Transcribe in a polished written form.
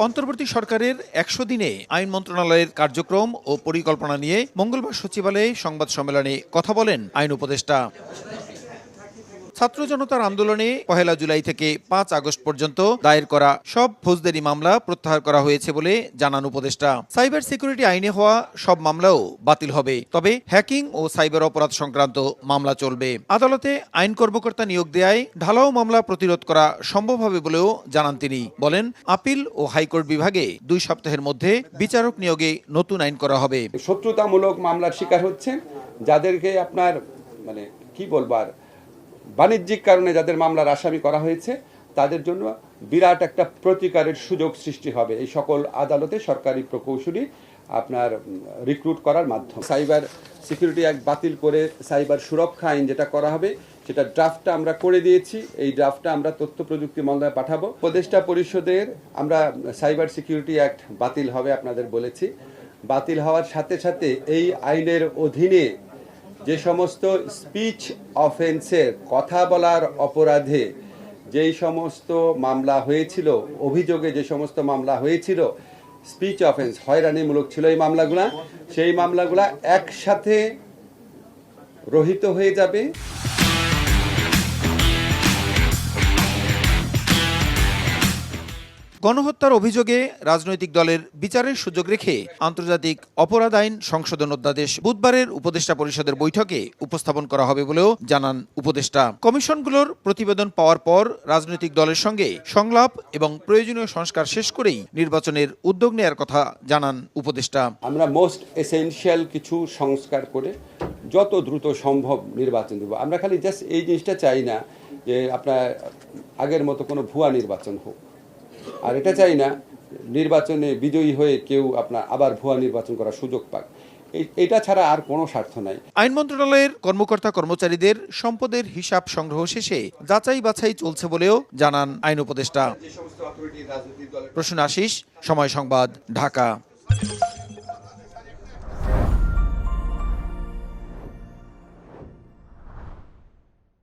অন্তর্বর্তী সরকারের ১০০ দিনে আইন মন্ত্রণালয়ের কার্যক্রম ও পরিকল্পনা নিয়ে মঙ্গলবার সচিবালয়ে সংবাদ সম্মেলনে কথা বলেন আইন উপদেষ্টা। ছাত্র জনতার আন্দোলনে ১ জুলাই থেকে ৫ আগস্ট পর্যন্ত দায়ের করা সব ফৌজদারি মামলা প্রত্যাহার করা হয়েছে বলে জানান উপদেষ্টা। সাইবার সিকিউরিটি আইনে হওয়া সব মামলাও বাতিল হবে, তবে হ্যাকিং ও সাইবার অপরাধ সংক্রান্ত মামলা চলবে। আদালতে আইন কর্মকর্তা নিয়োগ দেয়ায় ঢালাও মামলা প্রতিরোধ করা সম্ভব হবে বলেও জানান তিনি। বলেন, আপিল ও হাইকোর্ট বিভাগে ২ সপ্তাহের মধ্যে বিচারক নিয়োগে নতুন আইন করা হবে। শত্রুতামূলক মামলার শিকার হচ্ছেন, যাদেরকে আপনার কি বলবার বাণিজ্যিক কারণে যাদের মামলার আসামি করা হয়েছে, তাদের জন্য বিরাট একটা প্রতিকারের সুযোগ সৃষ্টি হবে এই সকল আদালতে সরকারি প্রকৌশলী আপনার রিক্রুট করার মাধ্যমে। সাইবার সিকিউরিটি অ্যাক্ট বাতিল করে সাইবার সুরক্ষা আইন যেটা করা হবে, সেটা ড্রাফটটা আমরা করে দিয়েছি। এই ড্রাফটটা আমরা তথ্য প্রযুক্তি মন্ত্রণালয়ে পাঠাবো। উপদেষ্টা পরিষদের আমরা সাইবার সিকিউরিটি অ্যাক্ট বাতিল হবে আপনাদের বলেছি। বাতিল হওয়ার সাথে সাথে এই আইনের অধীনে যে সমস্ত স্পিচ অফেন্সের, কথা বলার অপরাধে যেই সমস্ত মামলা হয়েছিল, অভিযোগে যে সমস্ত মামলা হয়েছিল, স্পিচ অফেন্স হয়রানিমূলক ছিল এই মামলাগুলা, সেই মামলাগুলা একসাথে রহিত হয়ে যাবে। গণহত্যার অভিযোগে রাজনৈতিক দলের বিচারের সুযোগ রেখে আন্তর্জাতিক অপরাধ আইন সংশোধন অধ্যাদেশ বুধবারের উপদেষ্টা পরিষদের বৈঠকে উপস্থাপন করা হবে বলেও জানান উপদেষ্টা। কমিশনগুলোর প্রতিবেদন পাওয়ার পর রাজনৈতিক দলের সঙ্গে সংলাপ এবং প্রয়োজনীয় সংস্কার শেষ করেই নির্বাচনের উদ্যোগ নেয়ার কথা জানান উপদেষ্টা। আমরা মোস্ট এসেনশিয়াল কিছু সংস্কার করে যত দ্রুত সম্ভব নির্বাচন দেব। আমরা খালি জাস্ট এই জিনিসটা চাই না যে আপনার আগের মতো কোনো ভুয়া নির্বাচন হোক, আর এটা চাই না নির্বাচনে বিজয়ী হয়ে কেউ আপনার আবার ভুয়া নির্বাচন করার সুযোগ পাক। এটা ছাড়া আর কোনো স্বার্থ নাই। আইন মন্ত্রণালয়ের কর্মকর্তা কর্মচারীদের সম্পদের হিসাব সংগ্রহ শেষে যাচাই বাছাই চলছে বলেও জানান আইন উপদেষ্টা। প্রসূন আশিস, সময় সংবাদ, ঢাকা।